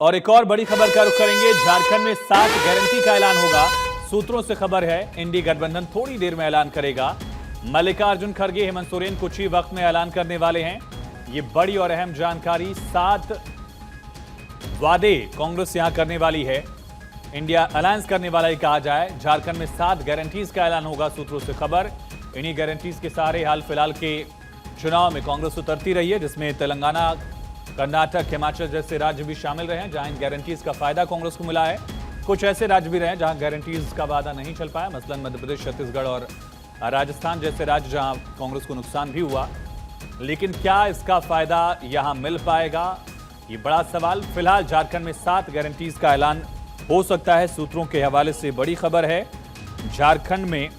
और एक और बड़ी खबर का रुख करेंगे। झारखंड में 7 गारंटी का ऐलान होगा। सूत्रों से खबर है इंडी गठबंधन थोड़ी देर में ऐलान करेगा। मल्लिकार्जुन खड़गे, हेमंत सोरेन कुछ ही वक्त में ऐलान करने वाले हैं। ये बड़ी और अहम जानकारी। 7 वादे कांग्रेस यहां करने वाली है, इंडिया अलायंस करने वाला ही कहा जाए। झारखंड में 7 गारंटीज का ऐलान होगा, सूत्रों से खबर। इन्हीं गारंटीज के सहारे हाल फिलहाल के चुनाव में कांग्रेस उतरती रही है, जिसमें तेलंगाना, कर्नाटक, हिमाचल जैसे राज्य भी शामिल रहे हैं, जहां इन गारंटीज का फायदा कांग्रेस को मिला है। कुछ ऐसे राज्य भी रहे जहां गारंटीज का वादा नहीं चल पाया, मसलन मध्य प्रदेश, छत्तीसगढ़ और राजस्थान जैसे राज्य, जहां कांग्रेस को नुकसान भी हुआ। लेकिन क्या इसका फायदा यहां मिल पाएगा, ये बड़ा सवाल। फिलहाल झारखंड में 7 गारंटीज का ऐलान हो सकता है। सूत्रों के हवाले से बड़ी खबर है, झारखंड में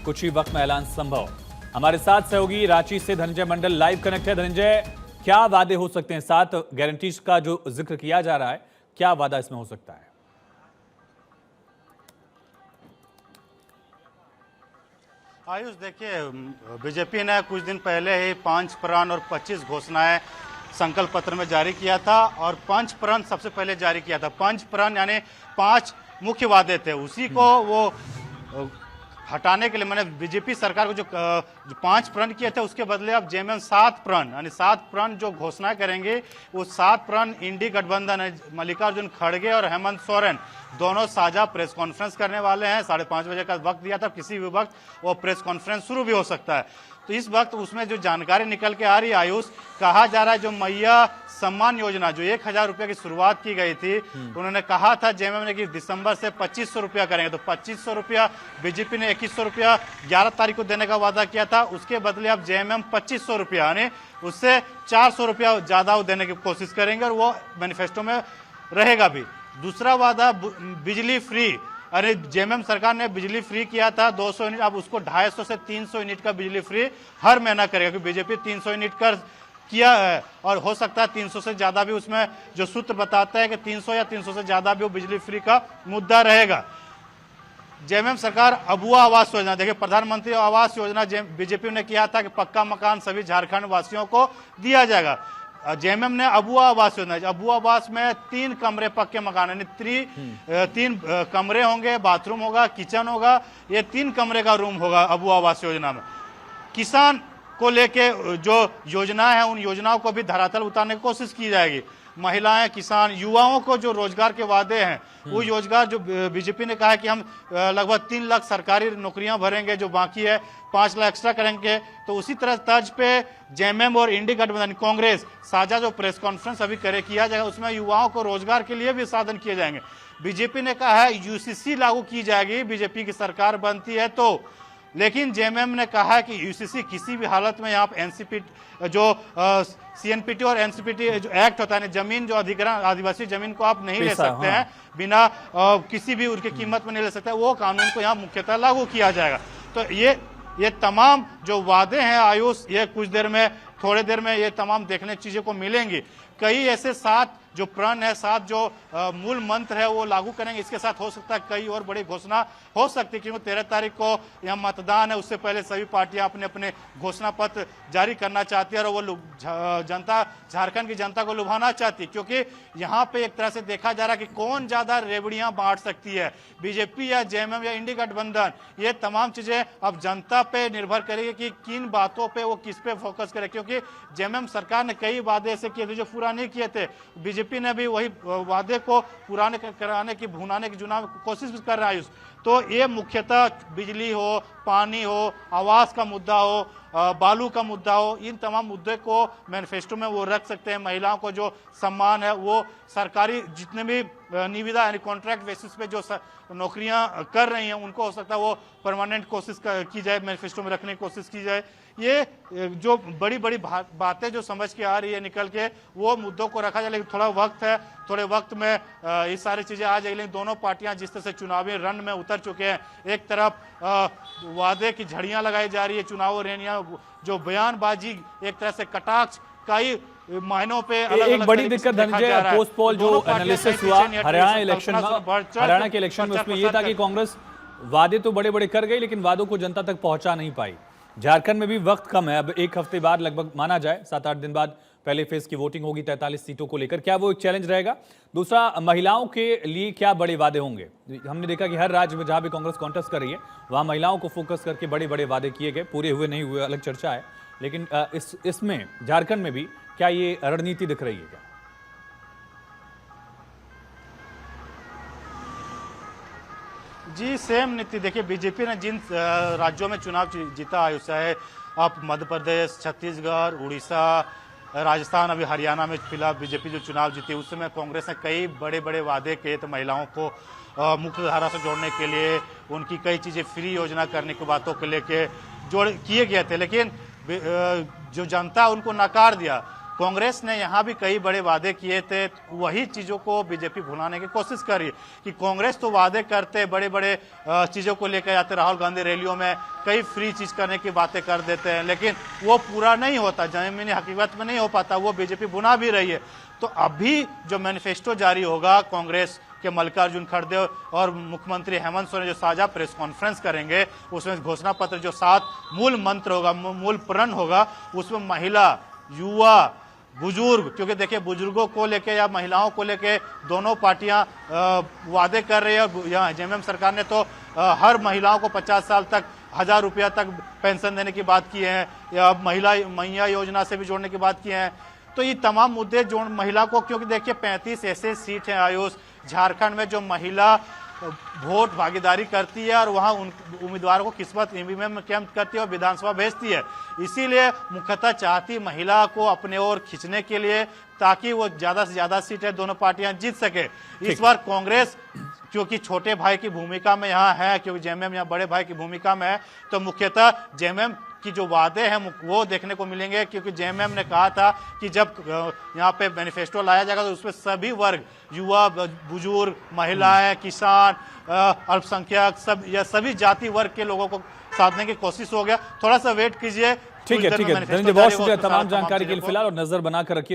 कुछ ही वक्त में ऐलान संभव। हमारे साथ सहयोगी रांची से धनंजय मंडल लाइव कनेक्ट है। धनंजय, क्या वादे हो सकते हैं? 7 गारंटीज का जो जिक्र किया जा रहा है, क्या वादा इसमें हो सकता है? आयुष, देखिए, बीजेपी ने कुछ दिन पहले ही 5 प्रण और 25 घोषणाएं संकल्प पत्र में जारी किया था, और 5 प्रण सबसे पहले जारी किया था। 5 प्रण यानी 5 मुख्य वादे थे, उसी को वो हटाने के लिए मैंने बीजेपी सरकार को जो 5 प्रण किए थे, उसके बदले अब जेएमएम 7 प्रण यानी 7 प्रण जो घोषणा करेंगे, वो 7 प्रण इंडी गठबंधन है, मल्लिकार्जुन खड़गे और हेमंत सोरेन दोनों साझा प्रेस कॉन्फ्रेंस करने वाले हैं। 5:30 बजे का वक्त दिया था, किसी भी वक्त वो प्रेस कॉन्फ्रेंस शुरू भी हो सकता है। तो इस वक्त उसमें जो जानकारी निकल के आ रही है आयुष, कहा जा रहा है जो मैया सम्मान योजना जो 1000 रुपये की शुरुआत की गई थी, उन्होंने कहा था जेएमएम ने कि दिसंबर से 2500 रुपया करेंगे। तो 2500 रुपया बीजेपी ने 2100 रुपया 11 तारीख को देने का वादा किया था, उसके बदले अब जेएमएम 2500 रुपया यानी उससे 400 रुपया ज्यादा देने की कोशिश करेंगे, और वो मैनिफेस्टो में रहेगा भी। दूसरा वादा बिजली फ्री, अरे जेएमएम सरकार ने बिजली फ्री किया था 200 यूनिट, अब उसको 250 से 300 यूनिट का बिजली फ्री हर महीना करेगा, क्योंकि बीजेपी 300 यूनिट कर किया है, और हो सकता है 300 से ज्यादा भी। उसमें जो सूत्र बताता है कि 300 या 300 से ज्यादा भी वो बिजली फ्री का मुद्दा रहेगा। जेएमएम सरकार अबुआ आवास योजना, देखिए प्रधानमंत्री आवास योजना बीजेपी ने किया था कि पक्का मकान सभी झारखंड वासियों को दिया जाएगा। जेएमएम ने अबुआ आवास योजना, अबुआ आवास में 3 कमरे पक्के मकान यानी 3 कमरे होंगे, बाथरूम होगा, किचन होगा, ये 3 कमरे का रूम होगा अबुआ आवास योजना में। किसान को लेके जो योजना है, उन योजनाओं को भी धरातल उतारने की कोशिश की जाएगी। महिलाएं, किसान, युवाओं को जो रोजगार के वादे हैं, वो रोजगार जो बीजेपी ने कहा है कि हम लगभग 3 लाख सरकारी नौकरियां भरेंगे, जो बाकी है 5 लाख एक्स्ट्रा करेंगे। तो उसी तरह तर्ज पे जेएमएम और इंडी गठबंधन कांग्रेस साझा जो प्रेस कॉन्फ्रेंस अभी किया जाएगा, उसमें युवाओं को रोजगार के लिए भी साधन किए जाएंगे। बीजेपी ने कहा है यूसीसी लागू की जाएगी, बीजेपी की सरकार बनती है तो। लेकिन जेएमएम ने कहा है कि यूसीसी किसी भी हालत में यहाँ पे एनसीपी जो सीएनपीटी और एनसीपीटी जो एक्ट होता है, जमीन जो अधिग्रहण आदिवासी जमीन को आप नहीं ले सकते हैं, बिना किसी भी उनकी कीमत में नहीं ले सकते, वो कानून को यहाँ मुख्यतः लागू किया जाएगा। तो ये तमाम जो वादे हैं आयुष, ये कुछ देर में, थोड़ी देर में ये तमाम देखने चीजें को मिलेंगी। कई ऐसे 7 जो प्रण है, 7 जो मूल मंत्र है, वो लागू करेंगे। इसके साथ हो सकता है कई और बड़ी घोषणा हो सकती है, क्योंकि 13 तारीख को यहाँ मतदान है, उससे पहले सभी पार्टियां अपने अपने घोषणा पत्र जारी करना चाहती है, और वो जनता, झारखंड की जनता को लुभाना चाहती है, क्योंकि यहाँ पे एक तरह से देखा जा रहा है कि कौन ज्यादा रेवड़ियां बांट सकती है, बीजेपी या जेएमएम या इंडी गठबंधन। ये तमाम चीजें अब जनता पे निर्भर करेगी कि किन बातों पे वो किस पे फोकस करे, क्योंकि जेएमएम सरकार ने कई वादे ऐसे किए थे जो पूरा नहीं किए थे। बीजेपी ने भी वही वादे को पुराने कराने की, भुनाने की कोशिश भी कर रहा है। तो ये मुख्यतः बिजली हो, पानी हो, आवास का मुद्दा हो, बालू का मुद्दा हो, इन तमाम मुद्दे को मैनिफेस्टो में वो रख सकते हैं। महिलाओं को जो सम्मान है, वो सरकारी जितने भी निविदा यानी कॉन्ट्रैक्ट बेसिस पे जो नौकरियां कर रही हैं, उनको हो सकता है वो परमानेंट कोशिश की जाए, मैनिफेस्टो में रखने की कोशिश की जाए। ये जो बड़ी बड़ी बातें जो समझ के आ रही है निकल के, वो मुद्दों को रखा जाए। लेकिन थोड़ा वक्त है, थोड़े वक्त में ये सारी चीजें आ जाएगी। लेकिन दोनों पार्टियां जिस तरह से चुनावी रण में उतर चुके हैं, एक तरफ वादे की झड़ियां लगाई जा रही है, चुनाव रैलियां, जो बयानबाजी, एक तरह से कटाक्ष कई मायनों पे एक बड़ी दिक्कत धनंजय, पोस्ट पोल जो एनालिसिस हुआ हरियाणा के इलेक्शन में, उसमें यह था कि कांग्रेस वादे तो बड़े बड़े कर गई, लेकिन वादों को जनता तक पहुंचा नहीं पाई। झारखंड में भी वक्त कम है, अब 1 हफ्ते बाद लगभग माना जाए, 7-8 दिन बाद पहले फेज की वोटिंग होगी 43 सीटों को लेकर, क्या वो एक चैलेंज रहेगा? दूसरा, महिलाओं के लिए क्या बड़े वादे होंगे? हमने देखा कि हर राज्य में जहां भी कांग्रेस कॉन्टेस्ट कर रही है वहां महिलाओं को फोकस करके बड़े बड़े वादे किए गए, पूरे हुए नहीं हुए अलग चर्चा है, लेकिन इसमें झारखंड में भी क्या ये रणनीति दिख रही है क्या? जी सेम नीति देखिए, बीजेपी ने जिन राज्यों में चुनाव जीता है, चाहे आप मध्य प्रदेश, छत्तीसगढ़, उड़ीसा, राजस्थान, अभी हरियाणा में फिलहाल बीजेपी जो चुनाव जीती उस समय कांग्रेस ने कई बड़े बड़े वादे किए थे महिलाओं को मुख्य धारा से जोड़ने के लिए, उनकी कई चीज़ें फ्री योजना करने की बातों को लेके किए गए थे, लेकिन जो जनता उनको नकार दिया। कांग्रेस ने यहाँ भी कई बड़े वादे किए थे, वही चीज़ों को बीजेपी भुलाने की कोशिश कर रही है कि कांग्रेस तो वादे करते बड़े बड़े चीज़ों को लेकर आते, राहुल गांधी रैलियों में कई फ्री चीज़ करने की बातें कर देते हैं, लेकिन वो पूरा नहीं होता, जमीनी हकीकत में नहीं हो पाता, वो बीजेपी भुना भी रही है। तो अभी जो मैनिफेस्टो जारी होगा कांग्रेस के मल्लिकार्जुन खड़गे और मुख्यमंत्री हेमंत सोरेन जो साझा प्रेस कॉन्फ्रेंस करेंगे, उसमें घोषणा पत्र जो 7 मूल मंत्र होगा, मूल प्रण होगा, उसमें महिला, युवा, बुजुर्ग, क्योंकि देखिए बुजुर्गों को लेके या महिलाओं को लेके दोनों पार्टियां वादे कर रही है। यहाँ जेएमएम सरकार ने तो हर महिलाओं को 50 साल तक 1000 रुपया तक पेंशन देने की बात की है, या महिला मैया योजना से भी जोड़ने की बात की है। तो ये तमाम मुद्दे जो महिला को, क्योंकि देखिए 35 ऐसे सीट हैं आयुष झारखंड में जो महिला वोट भागीदारी करती है और वहां उन उम्मीदवारों को किस्मत ईवीएम में कैंप करती है और विधानसभा भेजती है। इसीलिए मुख्यतः चाहती महिला को अपने ओर खींचने के लिए, ताकि वो ज्यादा से ज्यादा सीटें दोनों पार्टियां जीत सके। इस बार कांग्रेस क्योंकि छोटे भाई की भूमिका में यहाँ है, क्योंकि जेएमएम यहाँ बड़े भाई की भूमिका में है, तो मुख्यतः जेएमएम की जो वादे हैं वो देखने को मिलेंगे, क्योंकि जेएमएम ने कहा था कि जब यहाँ पे मैनिफेस्टो लाया जाएगा तो उसमें सभी वर्ग, युवा, बुजुर्ग, महिलाएं, किसान, अल्पसंख्यक, सभी जाति वर्ग के लोगों को साधने की कोशिश हो गया। थोड़ा सा वेट कीजिए। ठीक है, धनंजय, बहुत शुक्रिया तमाम जानकारी के लिए फिलहाल, और नजर बनाकर रखिए।